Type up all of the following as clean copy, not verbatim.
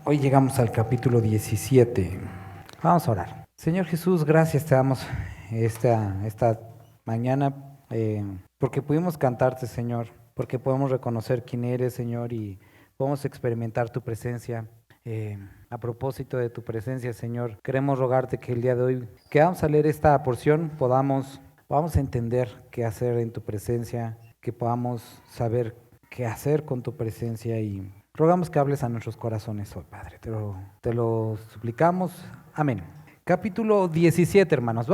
Hoy llegamos al capítulo 17. Vamos a orar. Señor Jesús, gracias te damos esta mañana porque pudimos cantarte, Señor, porque podemos reconocer quién eres, Señor, y podemos experimentar tu presencia. A propósito de tu presencia, Señor, queremos rogarte que el día de hoy, que vamos a leer esta porción, podamos a entender qué hacer en tu presencia, que podamos saber qué hacer con tu presencia y rogamos que hables a nuestros corazones hoy, Padre. Te lo suplicamos. Amén. Capítulo 17, hermanos.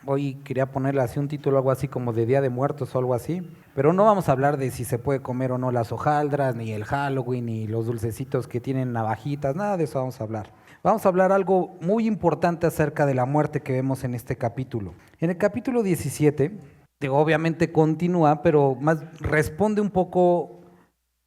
Hoy quería ponerle así un título, algo así como de Día de Muertos o algo así, pero no vamos a hablar de si se puede comer o no las hojaldras, ni el Halloween, ni los dulcecitos que tienen navajitas, nada de eso vamos a hablar. Vamos a hablar algo muy importante acerca de la muerte que vemos en este capítulo. En el capítulo 17, obviamente continúa, pero más responde un poco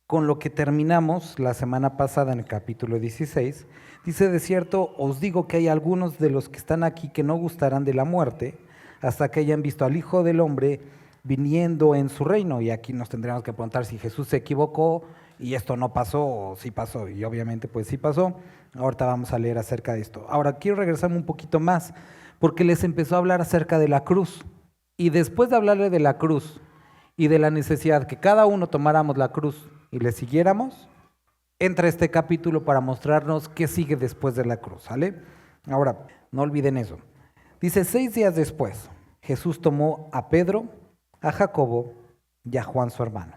con lo que terminamos la semana pasada en el capítulo 16, dice: de cierto os digo que hay algunos de los que están aquí que no gustarán de la muerte hasta que hayan visto al Hijo del Hombre viniendo en su reino. Y aquí nos tendríamos que preguntar si Jesús se equivocó y esto no pasó o sí pasó. Y obviamente pues sí pasó. Ahorita vamos a leer acerca de esto. Ahora quiero regresarme un poquito más porque les empezó a hablar acerca de la cruz. Y después de hablarle de la cruz y de la necesidad que cada uno tomáramos la cruz y le siguiéramos, entra este capítulo para mostrarnos qué sigue después de la cruz, ¿sale? Ahora, no olviden eso. Dice: 6 días después, Jesús tomó a Pedro, a Jacobo y a Juan su hermano.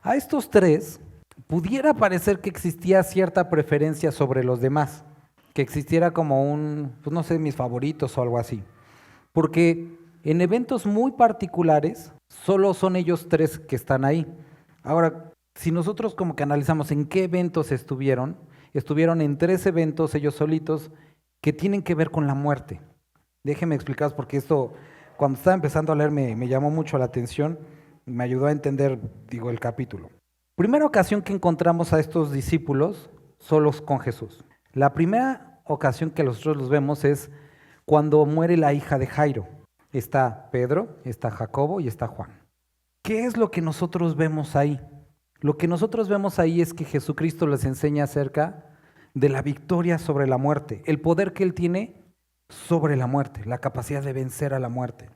A estos tres pudiera parecer que existía cierta preferencia sobre los demás, que existiera como pues no sé, mis favoritos o algo así, porque en eventos muy particulares solo son ellos tres que están ahí. Ahora, si nosotros como que analizamos en qué eventos estuvieron en 3 eventos ellos solitos que tienen que ver con la muerte. Déjenme explicaros porque esto, cuando estaba empezando a leer, me llamó mucho la atención, me ayudó a entender, el capítulo. Primera ocasión que encontramos a estos discípulos solos con Jesús. La primera ocasión que nosotros los vemos es cuando muere la hija de Jairo. Está Pedro, está Jacobo y está Juan. ¿Qué es lo que nosotros vemos ahí? Lo que nosotros vemos ahí es que Jesucristo les enseña acerca de la victoria sobre la muerte, el poder que Él tiene sobre la muerte, la capacidad de vencer a la muerte.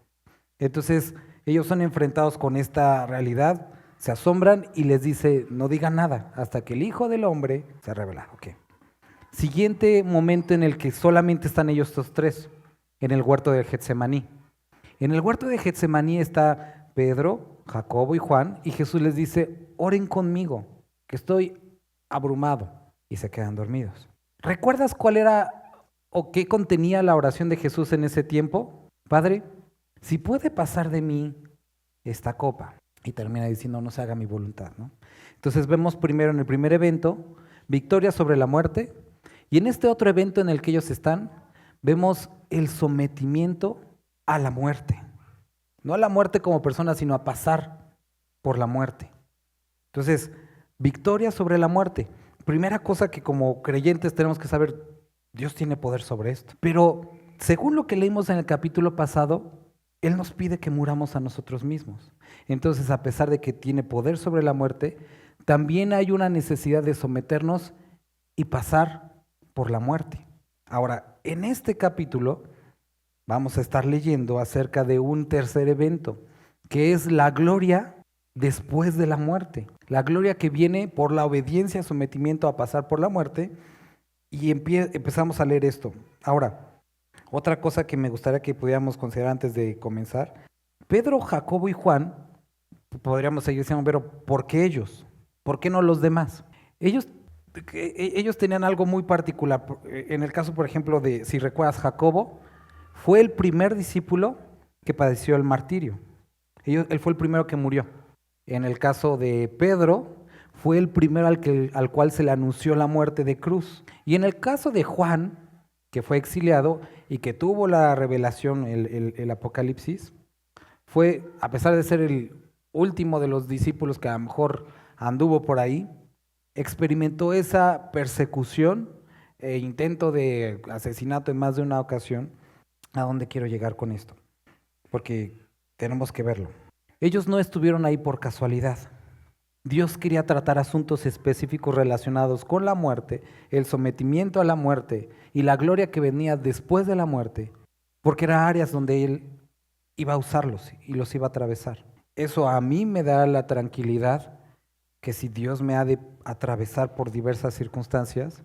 Entonces, ellos son enfrentados con esta realidad, se asombran y les dice: no digan nada hasta que el Hijo del Hombre se revela. Okay. Siguiente momento en el que solamente están ellos estos tres, en el huerto de Getsemaní. En el huerto de Getsemaní está Pedro, Jacobo y Juan, y Jesús les dice: oren conmigo, que estoy abrumado, y se quedan dormidos. ¿Recuerdas cuál era o qué contenía la oración de Jesús en ese tiempo? Padre, si puede pasar de mí esta copa. Y termina diciendo: no se haga mi voluntad, ¿no? Entonces vemos primero en el primer evento, victoria sobre la muerte, y en este otro evento en el que ellos están, vemos el sometimiento a la muerte. No a la muerte como persona, sino a pasar por la muerte. Entonces, victoria sobre la muerte. Primera cosa que como creyentes tenemos que saber: Dios tiene poder sobre esto. Pero según lo que leímos en el capítulo pasado, Él nos pide que muramos a nosotros mismos. Entonces, a pesar de que tiene poder sobre la muerte, también hay una necesidad de someternos y pasar por la muerte. Ahora, en este capítulo vamos a estar leyendo acerca de un tercer evento, que es la gloria después de la muerte. La gloria que viene por la obediencia, sometimiento a pasar por la muerte. Y empezamos a leer esto. Ahora, otra cosa que me gustaría que pudiéramos considerar antes de comenzar: Pedro, Jacobo y Juan, podríamos seguir diciendo: pero ¿por qué ellos? ¿Por qué no los demás? Ellos tenían algo muy particular. En el caso, por ejemplo, de, si recuerdas, Jacobo fue el primer discípulo que padeció el martirio. Él fue el primero que murió. En el caso de Pedro, fue el primero al cual se le anunció la muerte de cruz. Y en el caso de Juan, que fue exiliado y que tuvo la revelación, el Apocalipsis, fue, a pesar de ser el último de los discípulos que a lo mejor anduvo por ahí, experimentó esa persecución e intento de asesinato en más de una ocasión. ¿A dónde quiero llegar con esto? Porque tenemos que verlo. Ellos no estuvieron ahí por casualidad. Dios quería tratar asuntos específicos relacionados con la muerte, el sometimiento a la muerte y la gloria que venía después de la muerte, porque eran áreas donde Él iba a usarlos y los iba a atravesar. Eso a mí me da la tranquilidad que si Dios me ha de atravesar por diversas circunstancias,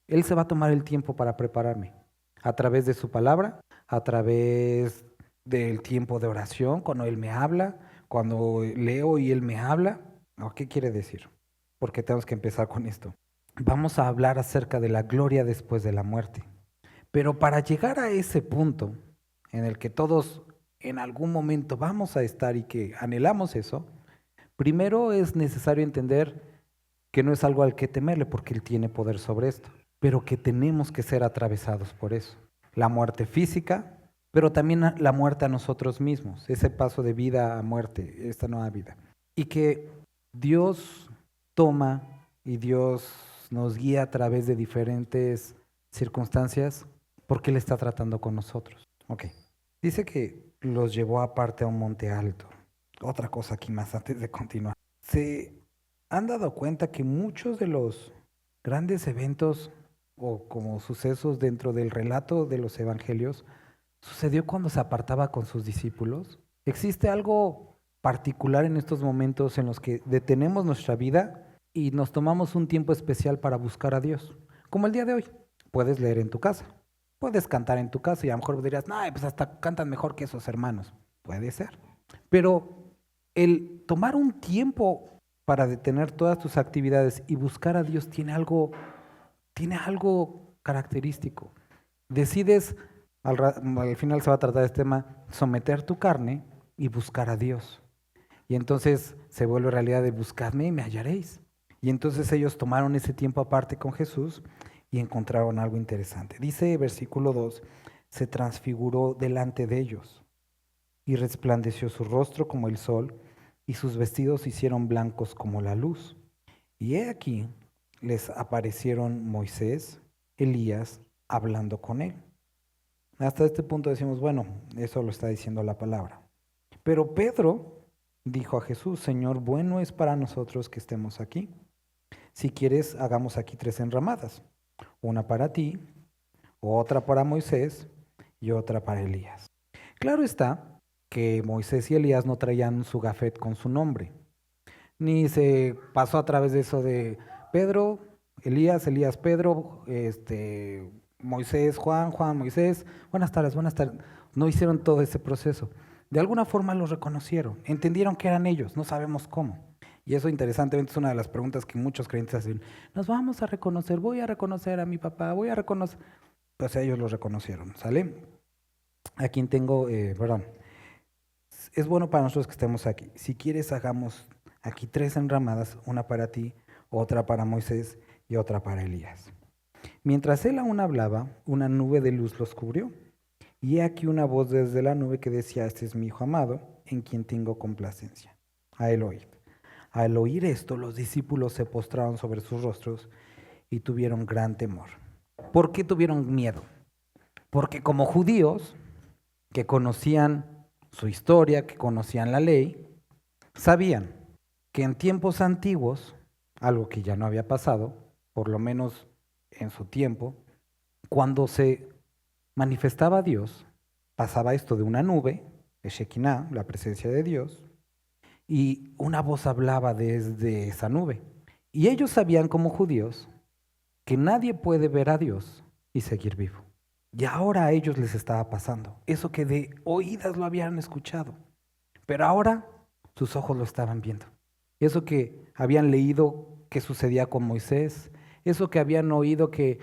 Él se va a tomar el tiempo para prepararme, a través de su palabra, a través del tiempo de oración, cuando Él me habla, cuando leo y Él me habla. ¿No? ¿Qué quiere decir? Porque tenemos que empezar con esto. Vamos a hablar acerca de la gloria después de la muerte. Pero para llegar a ese punto en el que todos en algún momento vamos a estar y que anhelamos eso, primero es necesario entender que no es algo al que temerle porque Él tiene poder sobre esto, pero que tenemos que ser atravesados por eso. La muerte física, pero también la muerte a nosotros mismos, ese paso de vida a muerte, esta nueva vida. Y que Dios toma y Dios nos guía a través de diferentes circunstancias porque Él está tratando con nosotros. Ok. Dice que los llevó aparte a un monte alto. Otra cosa aquí más antes de continuar. ¿Se han dado cuenta que muchos de los grandes eventos o como sucesos dentro del relato de los evangelios sucedió cuando se apartaba con sus discípulos? ¿Existe algo particular en estos momentos en los que detenemos nuestra vida y nos tomamos un tiempo especial para buscar a Dios? Como el día de hoy. Puedes leer en tu casa, puedes cantar en tu casa y a lo mejor dirías, no, pues hasta cantan mejor que esos hermanos. Puede ser. Pero el tomar un tiempo para detener todas tus actividades y buscar a Dios tiene algo característico. Decides, al final se va a tratar este tema, someter tu carne y buscar a Dios. Y entonces se vuelve realidad de buscadme y me hallaréis. Y entonces ellos tomaron ese tiempo aparte con Jesús y encontraron algo interesante. Dice versículo 2, se transfiguró delante de ellos y resplandeció su rostro como el sol y sus vestidos se hicieron blancos como la luz. Y he aquí les aparecieron Moisés, Elías, hablando con él. Hasta este punto decimos, bueno, eso lo está diciendo la palabra. Pero Pedro dijo a Jesús, Señor, bueno es para nosotros que estemos aquí. Si quieres, hagamos aquí 3 enramadas, una para ti, otra para Moisés y otra para Elías. Claro está que Moisés y Elías no traían su gafet con su nombre, ni se pasó a través de eso de Pedro, Elías, Elías, Pedro, Moisés, Juan, Juan, Moisés, buenas tardes, buenas tardes. No hicieron todo ese proceso. De alguna forma los reconocieron, entendieron que eran ellos, no sabemos cómo. Y eso interesantemente es una de las preguntas que muchos creyentes hacen. Nos vamos a reconocer, voy a reconocer a mi papá, voy a reconocer. Pues ellos los reconocieron, ¿sale? A quien tengo, perdón. Es bueno para nosotros que estemos aquí. Si quieres, hagamos aquí 3 enramadas, una para ti, otra para Moisés y otra para Elías. Mientras él aún hablaba, una nube de luz los cubrió. Y he aquí una voz desde la nube que decía, este es mi hijo amado, en quien tengo complacencia. A él oíd. Al oír esto, los discípulos se postraron sobre sus rostros y tuvieron gran temor. ¿Por qué tuvieron miedo? Porque como judíos que conocían su historia, que conocían la ley, sabían que en tiempos antiguos, algo que ya no había pasado, por lo menos en su tiempo, cuando se manifestaba Dios, pasaba esto de una nube, de Shekinah, la presencia de Dios, y una voz hablaba desde esa nube. Y ellos sabían como judíos que nadie puede ver a Dios y seguir vivo. Y ahora a ellos les estaba pasando eso que de oídas lo habían escuchado, pero ahora sus ojos lo estaban viendo. Eso que habían leído que sucedía con Moisés, eso que habían oído que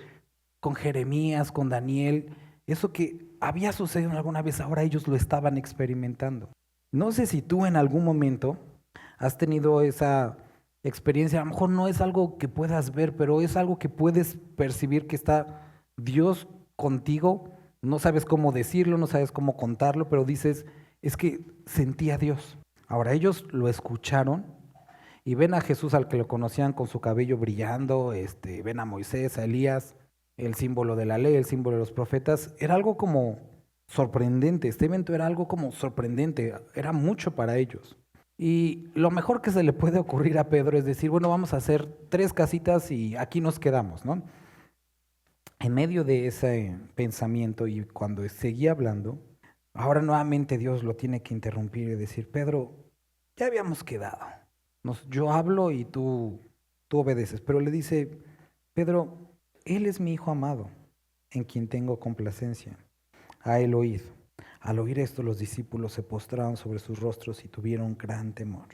con Jeremías, con Daniel, eso que había sucedido alguna vez, ahora ellos lo estaban experimentando. No sé si tú en algún momento has tenido esa experiencia, a lo mejor no es algo que puedas ver, pero es algo que puedes percibir que está Dios contigo, no sabes cómo decirlo, no sabes cómo contarlo, pero dices, es que sentí a Dios. Ahora ellos lo escucharon y ven a Jesús al que lo conocían con su cabello brillando, ven a Moisés, a Elías, el símbolo de la ley, el símbolo de los profetas. Era algo como sorprendente, este evento era algo como sorprendente, era mucho para ellos. Y lo mejor que se le puede ocurrir a Pedro es decir, bueno, vamos a hacer 3 casitas y aquí nos quedamos, ¿no? En medio de ese pensamiento y cuando seguía hablando, ahora nuevamente Dios lo tiene que interrumpir y decir, Pedro, ya habíamos quedado. Yo hablo y tú obedeces. Pero le dice, Pedro, Él es mi Hijo amado, en quien tengo complacencia. A Él oíd. Al oír esto, los discípulos se postraron sobre sus rostros y tuvieron gran temor.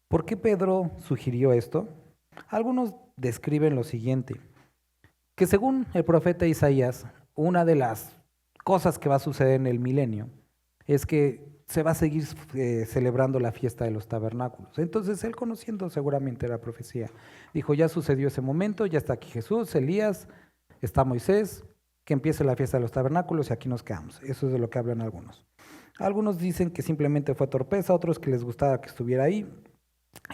¿Por qué Pedro sugirió esto? Algunos describen lo siguiente, que según el profeta Isaías, una de las cosas que va a suceder en el milenio es que se va a seguir celebrando la fiesta de los tabernáculos. Entonces él, conociendo seguramente la profecía, dijo, ya sucedió ese momento, ya está aquí Jesús, Elías, está Moisés, que empiece la fiesta de los tabernáculos y aquí nos quedamos. Eso es de lo que hablan algunos. Algunos dicen que simplemente fue torpeza, otros que les gustaba que estuviera ahí.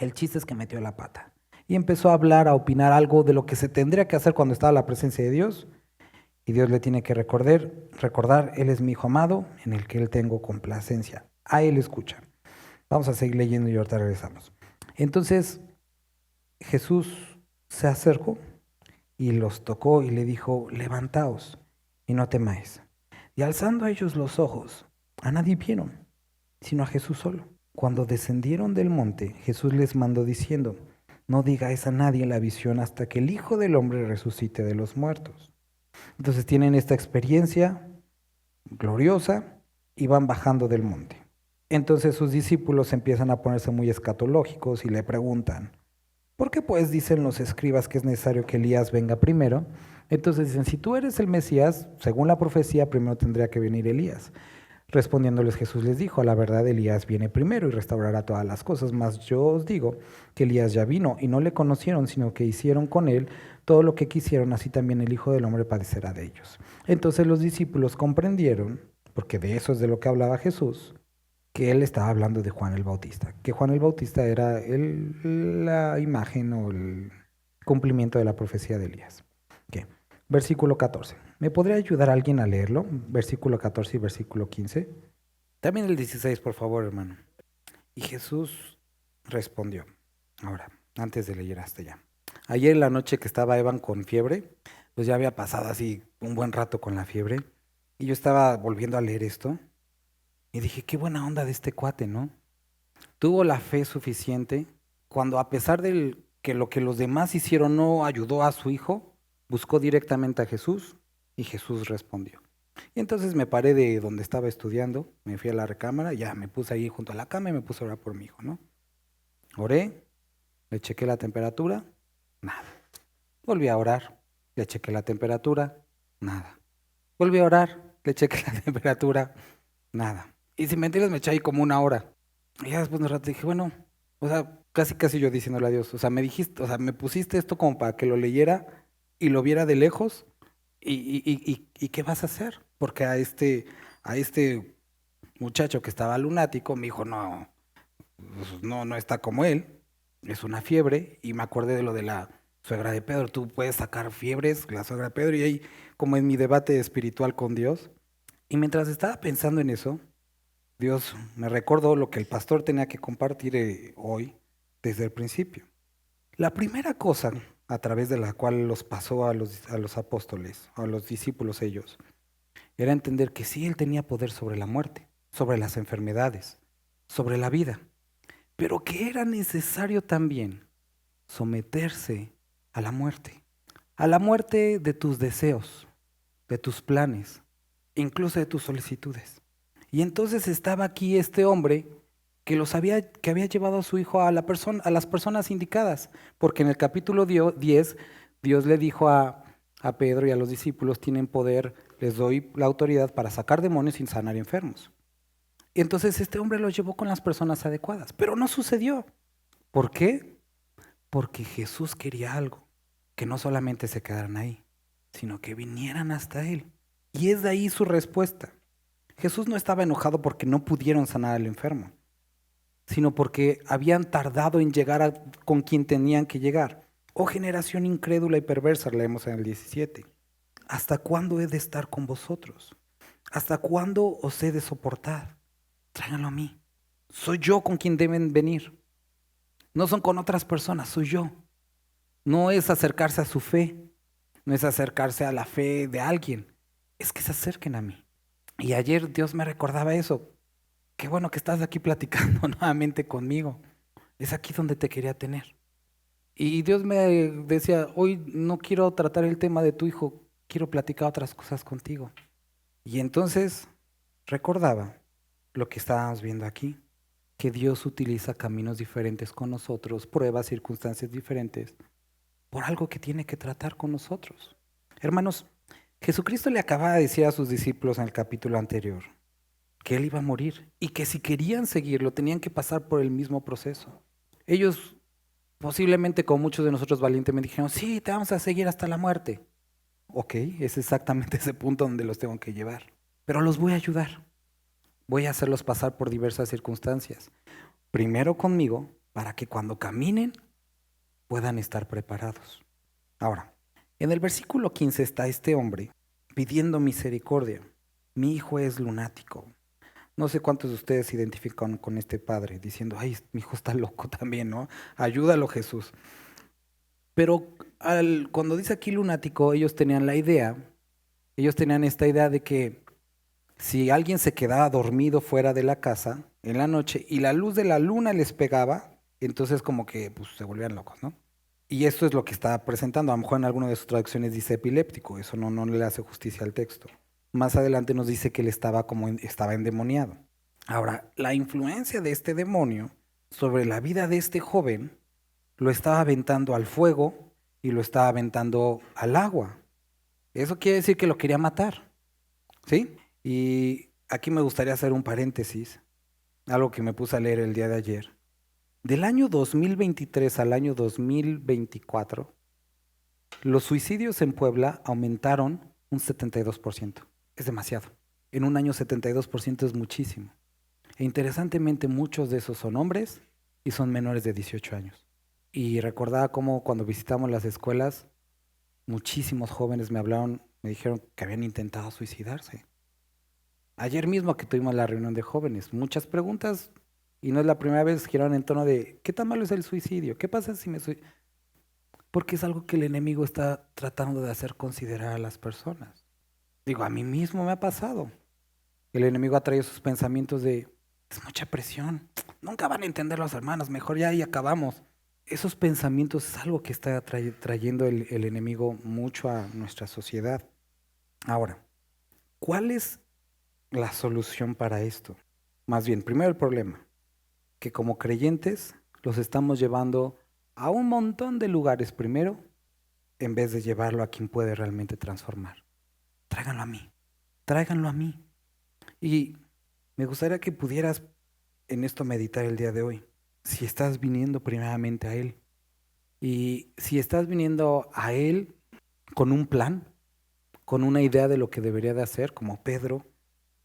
El chiste es que metió la pata y empezó a hablar, a opinar algo de lo que se tendría que hacer cuando estaba la presencia de Dios. Y Dios le tiene que recordar, Él es mi Hijo amado, en el que Él tengo complacencia. A Él escucha. Vamos a seguir leyendo y ahorita regresamos. Entonces Jesús se acercó y los tocó y le dijo, levantaos y no temáis. Y alzando a ellos los ojos, a nadie vieron, sino a Jesús solo. Cuando descendieron del monte, Jesús les mandó diciendo, no digáis a nadie la visión hasta que el Hijo del Hombre resucite de los muertos. Entonces tienen esta experiencia gloriosa y van bajando del monte. Entonces sus discípulos empiezan a ponerse muy escatológicos y le preguntan, ¿por qué pues dicen los escribas que es necesario que Elías venga primero? Entonces dicen, si tú eres el Mesías, según la profecía, primero tendría que venir Elías. Respondiéndoles Jesús les dijo, a la verdad Elías viene primero y restaurará todas las cosas, mas yo os digo que Elías ya vino y no le conocieron, sino que hicieron con él todo lo que quisieron, así también el Hijo del Hombre padecerá de ellos. Entonces los discípulos comprendieron, porque de eso es de lo que hablaba Jesús, que él estaba hablando de Juan el Bautista, que Juan el Bautista era la imagen o el cumplimiento de la profecía de Elías. ¿Qué? Versículo 14. ¿Me podría ayudar alguien a leerlo? Versículo 14 y versículo 15. También el 16, por favor, hermano. Y Jesús respondió. Ahora, antes de leer hasta allá. Ayer en la noche que estaba Evan con fiebre, pues ya había pasado así un buen rato con la fiebre, y yo estaba volviendo a leer esto, y dije, qué buena onda de este cuate, ¿no? Tuvo la fe suficiente cuando a pesar de que lo que los demás hicieron no ayudó a su hijo, buscó directamente a Jesús y Jesús respondió. Y entonces me paré de donde estaba estudiando, me fui a la recámara, ya me puse ahí junto a la cama y me puse a orar por mi hijo, ¿no? Oré, le chequé la temperatura, nada. Volví a orar, le chequé la temperatura, nada. Volví a orar, le chequé la temperatura, nada. Y sin mentiras me eché ahí como 1 hora. Y ya después de un rato dije, bueno, o sea, casi yo diciéndole a Dios, o sea, me dijiste, o sea, me pusiste esto como para que lo leyera y lo viera de lejos, y ¿qué vas a hacer? Porque a este muchacho que estaba lunático me dijo, no, pues, no está como él, es una fiebre, y me acordé de lo de la suegra de Pedro, tú puedes sacar fiebres, la suegra de Pedro, y ahí como en mi debate espiritual con Dios, y mientras estaba pensando en eso, Dios me recordó lo que el pastor tenía que compartir hoy desde el principio. La primera cosa a través de la cual los pasó a los apóstoles, a los discípulos ellos, era entender que sí, Él tenía poder sobre la muerte, sobre las enfermedades, sobre la vida, pero que era necesario también someterse a la muerte de tus deseos, de tus planes, incluso de tus solicitudes. Y entonces estaba aquí este hombre que había llevado a su hijo a las personas indicadas, porque en el capítulo 10 Dios le dijo a Pedro y a los discípulos, tienen poder, les doy la autoridad para sacar demonios sin sanar enfermos. Y entonces este hombre los llevó con las personas adecuadas, pero no sucedió. ¿Por qué? Porque Jesús quería algo, que no solamente se quedaran ahí, sino que vinieran hasta Él. Y es de ahí su respuesta. Jesús no estaba enojado porque no pudieron sanar al enfermo, sino porque habían tardado en llegar con quien tenían que llegar. Oh generación incrédula y perversa, leemos en el 17. ¿Hasta cuándo he de estar con vosotros? ¿Hasta cuándo os he de soportar? Tráiganlo a mí. Soy yo con quien deben venir. No son con otras personas, soy yo. No es acercarse a su fe, no es acercarse a la fe de alguien, es que se acerquen a mí. Y ayer Dios me recordaba eso. Qué bueno que estás aquí platicando nuevamente conmigo. Es aquí donde te quería tener. Y Dios me decía, hoy no quiero tratar el tema de tu hijo, quiero platicar otras cosas contigo. Y entonces recordaba lo que estábamos viendo aquí, que Dios utiliza caminos diferentes con nosotros, pruebas, circunstancias diferentes, por algo que tiene que tratar con nosotros. Hermanos, Jesucristo le acababa de decir a sus discípulos en el capítulo anterior que Él iba a morir y que si querían seguirlo tenían que pasar por el mismo proceso. Ellos posiblemente, como muchos de nosotros valientemente dijeron, sí, te vamos a seguir hasta la muerte. Ok, es exactamente ese punto donde los tengo que llevar. Pero los voy a ayudar. Voy a hacerlos pasar por diversas circunstancias. Primero conmigo, para que cuando caminen puedan estar preparados. Ahora, en el versículo 15 está este hombre pidiendo misericordia. Mi hijo es lunático. No sé cuántos de ustedes se identifican con este padre diciendo, ay, mi hijo está loco también, ¿no? Ayúdalo, Jesús. Pero cuando dice aquí lunático, ellos tenían esta idea de que si alguien se quedaba dormido fuera de la casa en la noche y la luz de la luna les pegaba, entonces como que pues, se volvían locos, ¿no? Y esto es lo que está presentando. A lo mejor en alguna de sus traducciones dice epiléptico, eso no le hace justicia al texto. Más adelante nos dice que él estaba endemoniado. Ahora, la influencia de este demonio sobre la vida de este joven lo estaba aventando al fuego y lo estaba aventando al agua. Eso quiere decir que lo quería matar, ¿sí? Y aquí me gustaría hacer un paréntesis, algo que me puse a leer el día de ayer. Del año 2023 al año 2024, los suicidios en Puebla aumentaron un 72%. Es demasiado. En un año 72% es muchísimo. E interesantemente muchos de esos son hombres y son menores de 18 años. Y recordaba cómo cuando visitamos las escuelas, muchísimos jóvenes me hablaron, me dijeron que habían intentado suicidarse. Ayer mismo que tuvimos la reunión de jóvenes, muchas preguntas, y no es la primera vez, giraron en tono de, ¿qué tan malo es el suicidio? ¿Qué pasa si me suicido? Porque es algo que el enemigo está tratando de hacer considerar a las personas. Digo, a mí mismo me ha pasado. El enemigo ha traído sus pensamientos de, es mucha presión, nunca van a entender los hermanos, mejor ya ahí acabamos. Esos pensamientos es algo que está trayendo el enemigo mucho a nuestra sociedad. Ahora, ¿cuál es la solución para esto? Más bien, primero el problema, que como creyentes los estamos llevando a un montón de lugares primero, en vez de llevarlo a quien puede realmente transformar. Tráiganlo a mí, tráiganlo a mí. Y me gustaría que pudieras en esto meditar el día de hoy. Si estás viniendo primeramente a Él y si estás viniendo a Él con un plan, con una idea de lo que debería de hacer, como Pedro,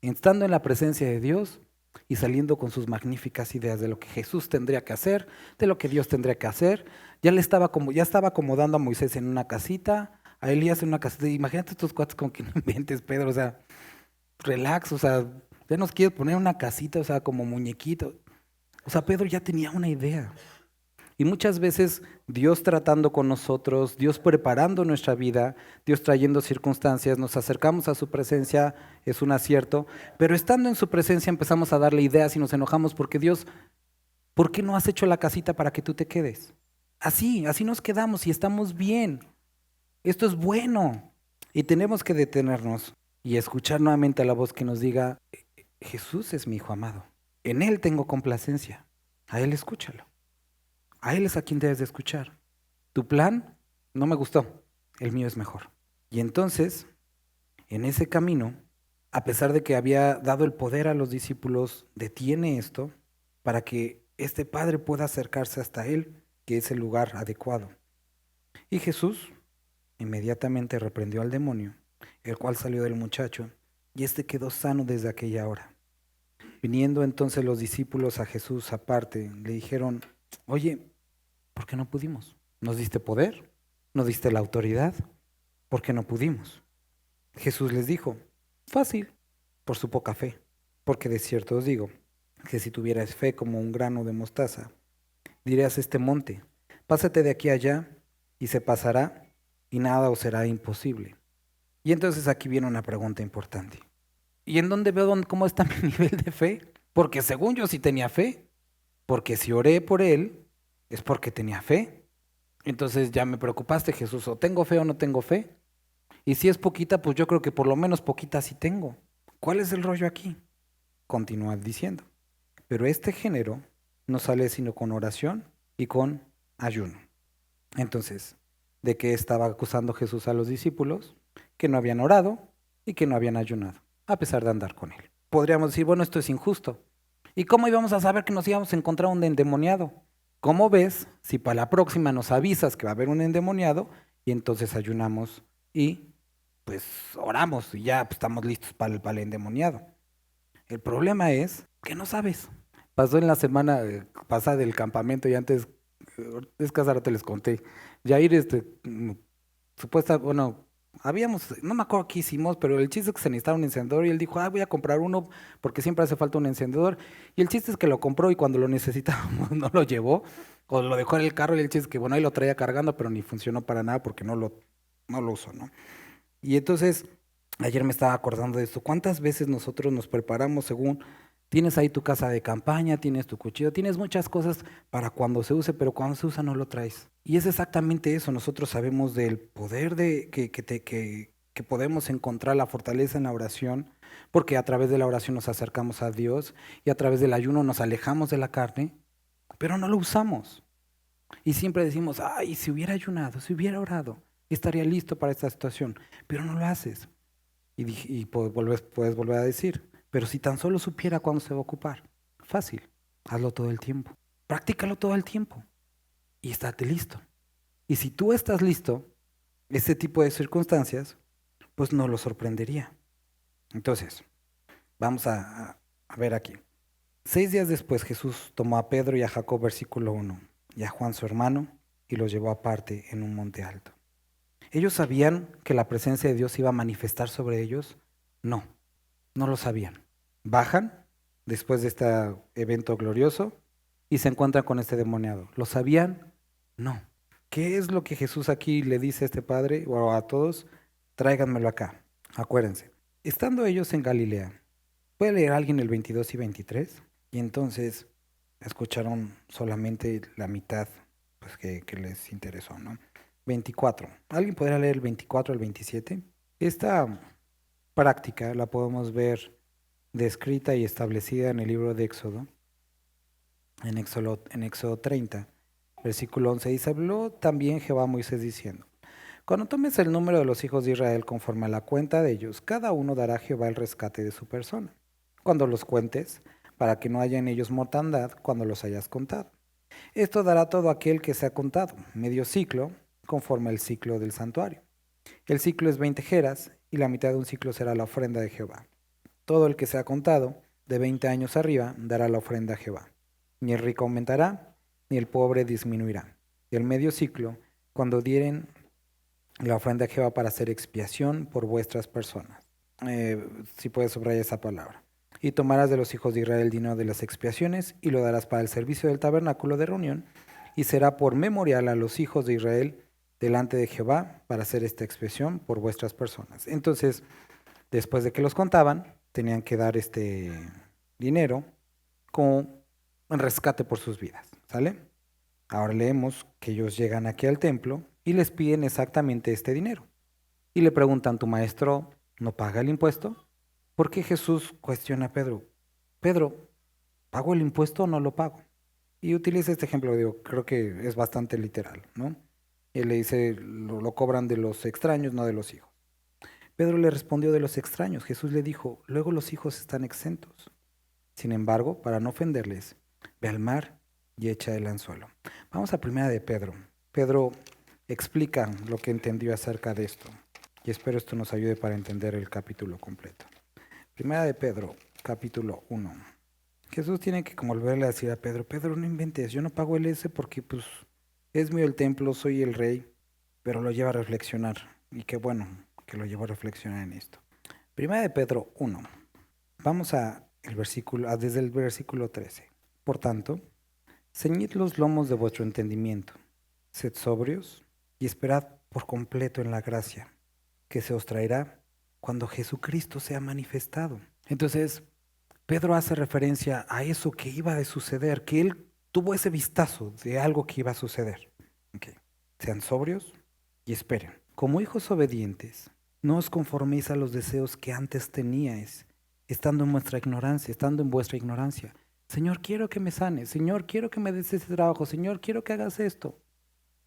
estando en la presencia de Dios y saliendo con sus magníficas ideas de lo que Jesús tendría que hacer, de lo que Dios tendría que hacer, ya estaba acomodando a Moisés en una casita, a Elías en una casita. Imagínate estos cuates con que no inventes, Pedro, o sea, relax, o sea, ya nos quieres poner una casita, o sea, como muñequito. O sea, Pedro ya tenía una idea. Y muchas veces Dios tratando con nosotros, Dios preparando nuestra vida, Dios trayendo circunstancias, nos acercamos a su presencia, es un acierto, pero estando en su presencia empezamos a darle ideas y nos enojamos porque Dios, ¿por qué no has hecho la casita para que tú te quedes? Así nos quedamos y estamos bien. Esto es bueno. Y tenemos que detenernos y escuchar nuevamente a la voz que nos diga, Jesús es mi hijo amado, en Él tengo complacencia, a Él escúchalo. A Él es a quien debes de escuchar. Tu plan no me gustó, el mío es mejor. Y entonces, en ese camino, a pesar de que había dado el poder a los discípulos, detiene esto para que este Padre pueda acercarse hasta Él, que es el lugar adecuado. Y Jesús inmediatamente reprendió al demonio, el cual salió del muchacho, y éste quedó sano desde aquella hora. Viniendo entonces los discípulos a Jesús aparte, le dijeron, oye, ¿por qué no pudimos? ¿Nos diste poder? ¿Nos diste la autoridad? ¿Por qué no pudimos? Jesús les dijo, fácil, por su poca fe. Porque de cierto os digo, que si tuvierais fe como un grano de mostaza, Dirás a este monte, pásate de aquí a allá, y se pasará, y nada os será imposible. Y entonces aquí viene una pregunta importante. ¿Y en dónde veo cómo está mi nivel de fe? Porque según yo sí tenía fe, porque si oré por él, es porque tenía fe. Entonces ya me preocupaste, Jesús, o tengo fe o no tengo fe. Y si es poquita, pues yo creo que por lo menos poquita sí tengo. ¿Cuál es el rollo aquí? Continúa diciendo. Pero este género no sale sino con oración y con ayuno. Entonces, ¿de qué estaba acusando Jesús a los discípulos? Que no habían orado y que no habían ayunado, a pesar de andar con él. Podríamos decir, bueno, esto es injusto. ¿Y cómo íbamos a saber que nos íbamos a encontrar un endemoniado? ¿Cómo ves si para la próxima nos avisas que va a haber un endemoniado y entonces ayunamos y pues oramos y ya pues, estamos listos para el endemoniado? El problema es que no sabes. Pasó en la semana pasada del campamento y antes, es que hace rato les conté. Yair, bueno, no me acuerdo qué hicimos, pero el chiste es que se necesitaba un encendedor y él dijo, voy a comprar uno porque siempre hace falta un encendedor. Y el chiste es que lo compró y cuando lo necesitábamos no lo llevó o lo dejó en el carro y el chiste es que, bueno, ahí lo traía cargando, pero ni funcionó para nada porque no lo usó, ¿no? Y entonces, ayer me estaba acordando de esto. ¿Cuántas veces nosotros nos preparamos según tienes ahí tu casa de campaña, tienes tu cuchillo, tienes muchas cosas para cuando se use, pero cuando se usa no lo traes? Y es exactamente eso. Nosotros sabemos del poder que podemos encontrar la fortaleza en la oración, porque a través de la oración nos acercamos a Dios y a través del ayuno nos alejamos de la carne, pero no lo usamos. Y siempre decimos, ay, si hubiera ayunado, si hubiera orado, estaría listo para esta situación, pero no lo haces. Y puedes volver a decir, pero si tan solo supiera cuándo se va a ocupar, fácil, hazlo todo el tiempo, practícalo todo el tiempo y estate listo. Y si tú estás listo, este tipo de circunstancias, pues no lo sorprendería. Entonces, vamos a ver aquí. 6 días después Jesús tomó a Pedro y a Jacob, versículo 1, y a Juan su hermano, y los llevó aparte en un monte alto. ¿Ellos sabían que la presencia de Dios iba a manifestar sobre ellos? No, no lo sabían. Bajan después de este evento glorioso y se encuentran con este demoniado. ¿Lo sabían? No. ¿Qué es lo que Jesús aquí le dice a este padre o a todos? Tráiganmelo acá. Acuérdense. Estando ellos en Galilea, ¿puede leer alguien el 22 y 23? Y entonces escucharon solamente la mitad pues, que les interesó, ¿no? 24. ¿Alguien podrá leer el 24 al 27? Esta práctica la podemos ver descrita y establecida en el libro de Éxodo, en Éxodo 30, versículo 11, dice, habló también Jehová a Moisés diciendo, cuando tomes el número de los hijos de Israel conforme a la cuenta de ellos, cada uno dará a Jehová el rescate de su persona. Cuando los cuentes, para que no haya en ellos mortandad cuando los hayas contado. Esto dará todo aquel que se ha contado, medio ciclo, conforme al ciclo del santuario. El ciclo es 20 jeras, y la mitad de un ciclo será la ofrenda de Jehová. Todo el que sea contado, de 20 años arriba, dará la ofrenda a Jehová. Ni el rico aumentará, ni el pobre disminuirá. Y el medio ciclo, cuando dieren la ofrenda a Jehová para hacer expiación por vuestras personas. Si puedes subrayar esa palabra. Y tomarás de los hijos de Israel el dinero de las expiaciones y lo darás para el servicio del tabernáculo de reunión, y será por memorial a los hijos de Israel delante de Jehová para hacer esta expiación por vuestras personas. Entonces, después de que los contaban, tenían que dar este dinero como un rescate por sus vidas, ¿sale? Ahora leemos que ellos llegan aquí al templo y les piden exactamente este dinero. Y le preguntan, ¿tu maestro no paga el impuesto? ¿Por qué Jesús cuestiona a Pedro? Pedro, ¿pago el impuesto o no lo pago? Y utiliza este ejemplo, digo, creo que es bastante literal, ¿no? Él le dice, lo cobran de los extraños, no de los hijos. Pedro le respondió de los extraños. Jesús le dijo, luego los hijos están exentos. Sin embargo, para no ofenderles, ve al mar y echa el anzuelo. Vamos a primera de Pedro. Pedro explica lo que entendió acerca de esto. Y espero esto nos ayude para entender el capítulo completo. Primera de Pedro, capítulo 1. Jesús tiene que como volverle a decir a Pedro, Pedro, no inventes, yo no pago el ese porque pues es mío el templo, soy el rey, pero lo lleva a reflexionar. Y qué bueno que lo lleva a reflexionar en esto. Primera de Pedro 1. Vamos desde el versículo 13. Por tanto, Ceñid los lomos de vuestro entendimiento, sed sobrios y esperad por completo en la gracia que se os traerá cuando Jesucristo sea manifestado. Entonces, Pedro hace referencia a eso que iba a suceder, que él tuvo ese vistazo de algo que iba a suceder. Okay. Sean sobrios y esperen. Como hijos obedientes, no os conforméis a los deseos que antes teníais, estando en vuestra ignorancia. Señor, quiero que me sanes. Señor, quiero que me des ese trabajo. Señor, quiero que hagas esto.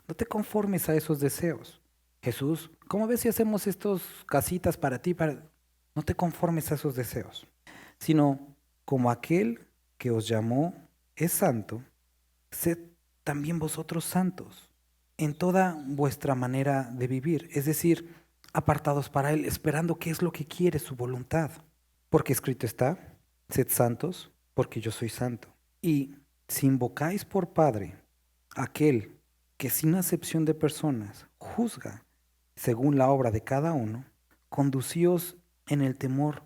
No te conformes a esos deseos. Jesús, ¿cómo ves si hacemos estos casitas para ti? No te conformes a esos deseos, sino como aquel que os llamó es santo, sed también vosotros santos en toda vuestra manera de vivir, es decir, apartados para Él, esperando qué es lo que quiere su voluntad. Porque escrito está, sed santos, porque yo soy santo. Y si invocáis por Padre aquel que sin acepción de personas juzga según la obra de cada uno, conducíos en el temor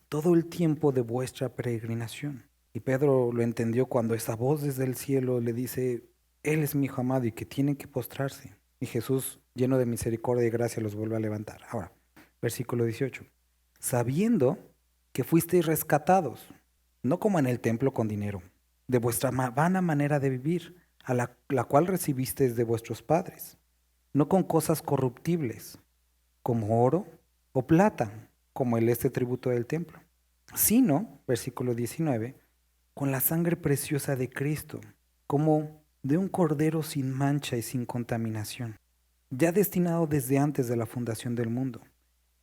todo el tiempo de vuestra peregrinación. Y Pedro lo entendió cuando esa voz desde el cielo le dice, Él es mi hijo amado y que tienen que postrarse. Y Jesús, lleno de misericordia y gracia, los vuelve a levantar. Ahora, versículo 18. Sabiendo que fuisteis rescatados, no como en el templo con dinero, de vuestra vana manera de vivir, a la cual recibisteis de vuestros padres, no con cosas corruptibles, como oro o plata, como este tributo del templo, sino, versículo 19, con la sangre preciosa de Cristo, como de un cordero sin mancha y sin contaminación, ya destinado desde antes de la fundación del mundo,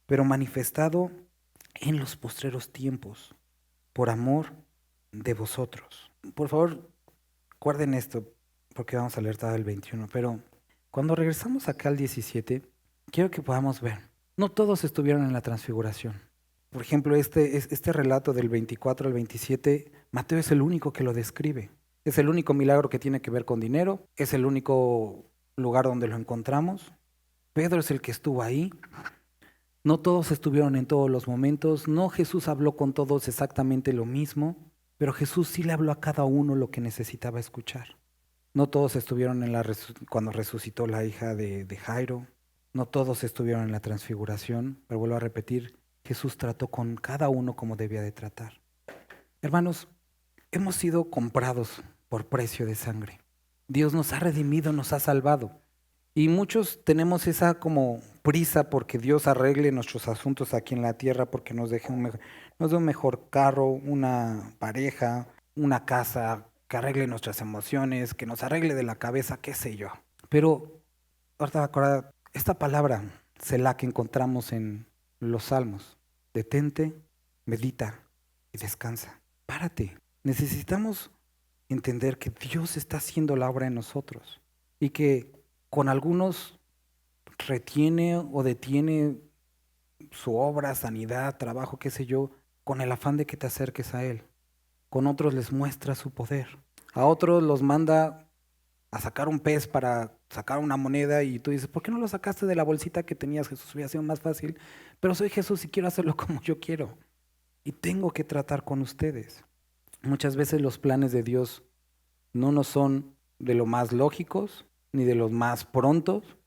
pero manifestado en los postreros tiempos, por amor de vosotros. Por favor, guarden esto, porque vamos a leer todo el 21, pero cuando regresamos acá al 17, quiero que podamos ver, no todos estuvieron en la transfiguración. Por ejemplo, este relato del 24 al 27, Mateo es el único que lo describe. Es el único milagro que tiene que ver con dinero, es el único lugar donde lo encontramos. Pedro es el que estuvo ahí. No todos estuvieron en todos los momentos, no Jesús habló con todos exactamente lo mismo, pero Jesús sí le habló a cada uno lo que necesitaba escuchar. No todos estuvieron cuando resucitó la hija de Jairo, no todos estuvieron en la transfiguración, pero vuelvo a repetir, Jesús trató con cada uno como debía de tratar. Hermanos, hemos sido comprados por precio de sangre. Dios nos ha redimido, nos ha salvado. Y muchos tenemos esa como prisa porque Dios arregle nuestros asuntos aquí en la tierra, porque nos dé un mejor carro, una pareja, una casa, que arregle nuestras emociones, que nos arregle de la cabeza, qué sé yo. Pero, ahorita me acuerdo, esta palabra, Selah, que encontramos en los Salmos, detente, medita y descansa. Párate. Necesitamos entender que Dios está haciendo la obra en nosotros y que con algunos retiene o detiene su obra, sanidad, trabajo, qué sé yo, con el afán de que te acerques a Él. Con otros les muestra su poder. A otros los manda a sacar un pez para sacar una moneda y tú dices, ¿por qué no lo sacaste de la bolsita que tenías, Jesús? Hubiera sido más fácil. Pero soy Jesús y quiero hacerlo como yo quiero. Y tengo que tratar con ustedes. Muchas veces los planes de Dios no nos son de lo más lógicos ni de los más prontos,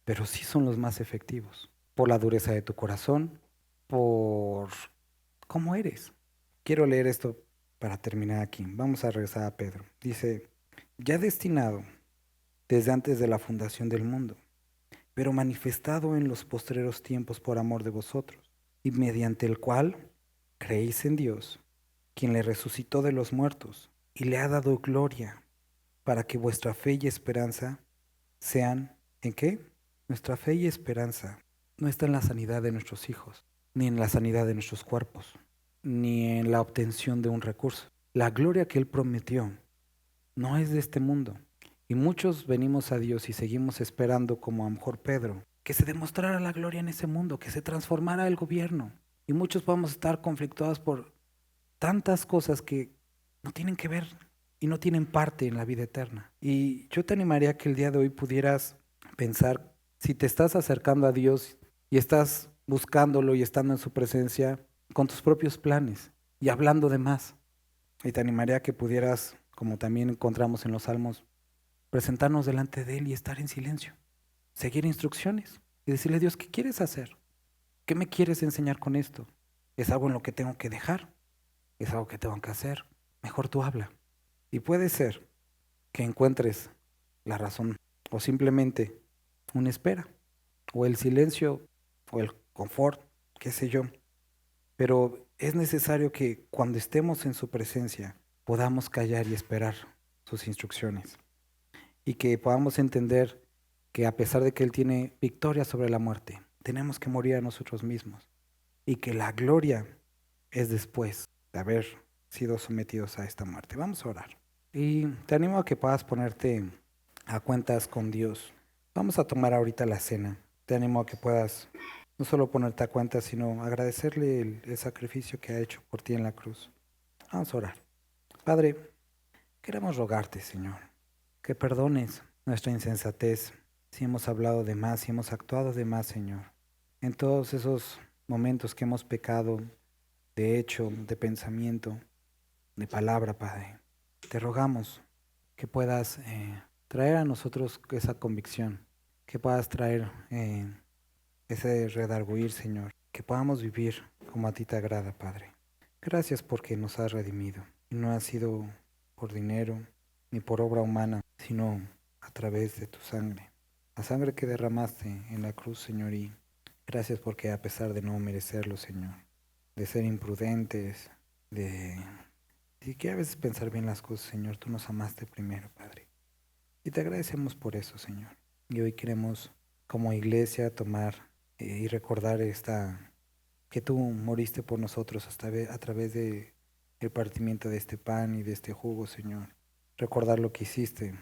pero sí son los más efectivos. Por la dureza de tu corazón, por cómo eres. Quiero leer esto para terminar aquí. Vamos a regresar a Pedro. Dice, ya destinado desde antes de la fundación del mundo, pero manifestado en los postreros tiempos por amor de vosotros, y mediante el cual creéis en Dios, quien le resucitó de los muertos y le ha dado gloria, para que vuestra fe y esperanza sean, ¿en qué? Nuestra fe y esperanza no está en la sanidad de nuestros hijos, ni en la sanidad de nuestros cuerpos, ni en la obtención de un recurso. La gloria que Él prometió no es de este mundo. Y muchos venimos a Dios y seguimos esperando, como a lo mejor Pedro, que se demostrara la gloria en ese mundo, que se transformara el gobierno. Y muchos podemos estar conflictuados por tantas cosas que no tienen que ver y no tienen parte en la vida eterna. Y yo te animaría que el día de hoy pudieras pensar, si te estás acercando a Dios y estás buscándolo y estando en su presencia con tus propios planes y hablando de más. Y te animaría que pudieras como también encontramos en los Salmos, presentarnos delante de Él y estar en silencio, seguir instrucciones y decirle: Dios, ¿qué quieres hacer? ¿Qué me quieres enseñar con esto? ¿Es algo en lo que tengo que dejar? ¿Es algo que tengo que hacer? Mejor tú habla. Y puede ser que encuentres la razón o simplemente una espera o el silencio o el confort, qué sé yo. Pero es necesario que cuando estemos en su presencia podamos callar y esperar sus instrucciones y que podamos entender que a pesar de que Él tiene victoria sobre la muerte, tenemos que morir a nosotros mismos y que la gloria es después de haber sido sometidos a esta muerte. Vamos a orar. Y te animo a que puedas ponerte a cuentas con Dios. Vamos a tomar ahorita la cena. Te animo a que puedas no solo ponerte a cuentas, sino agradecerle el sacrificio que ha hecho por ti en la cruz. Vamos a orar. Padre, queremos rogarte, Señor, que perdones nuestra insensatez, si hemos hablado de más, si hemos actuado de más, Señor. En todos esos momentos que hemos pecado, de hecho, de pensamiento, de palabra, Padre, te rogamos que puedas traer a nosotros esa convicción, que puedas traer ese redarguir, Señor, que podamos vivir como a ti te agrada, Padre. Gracias porque nos has redimido. Y no ha sido por dinero ni por obra humana, sino a través de tu sangre. La sangre que derramaste en la cruz, Señor, y gracias porque a pesar de no merecerlo, Señor, de ser imprudentes, de que a veces pensar bien las cosas, Señor, tú nos amaste primero, Padre. Y te agradecemos por eso, Señor. Y hoy queremos, como iglesia, tomar y recordar que tú moriste por nosotros a través de el partimiento de este pan y de este jugo, Señor. Recordar lo que hiciste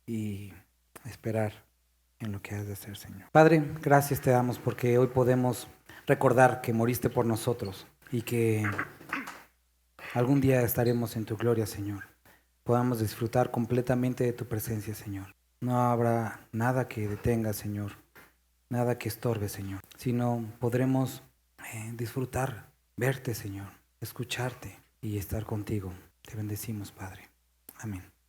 y esperar en lo que has de hacer, Señor. Padre, gracias te damos porque hoy podemos recordar que moriste por nosotros y que algún día estaremos en tu gloria, Señor. Podamos disfrutar completamente de tu presencia, Señor. No habrá nada que detenga, Señor, nada que estorbe, Señor, sino podremos disfrutar, verte, Señor, escucharte y estar contigo. Te bendecimos, Padre. Amén.